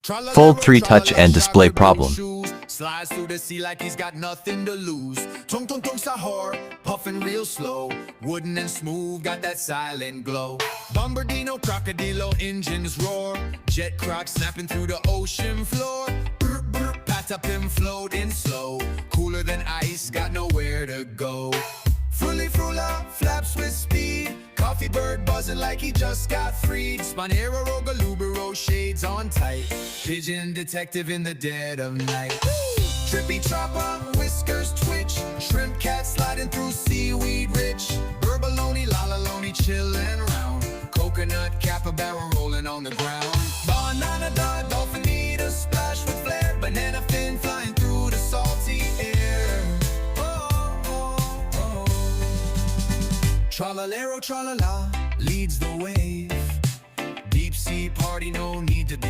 Fold 3 touch and display problem. Slides through the sea like he's got nothing to lose. Tung tung tung sahur, puffing real slow. Wooden and smooth, got that silent glow. Bombardino, crocodilo, engines roar. Jet croc snapping through the ocean floor. Brr, brr, pat up him floating slow. Cooler than ice, got nowhere to go. Fruli frula, flaps with speed. Coffee bird buzzing like he just got freed. Spinero, Rogalubero, shades on tight. Pigeon detective in the dead of night. Trippy chopper, whiskers twitch. Shrimp cat sliding through seaweed rich. Burbaloni, lalaloni, chillin' round. Coconut capybara rolling on the ground. Banana dog, dolphin need a splash with flair. Banana fin flying through the salty air. Tralalero, tralala, leads the wave. Deep sea party, no need to be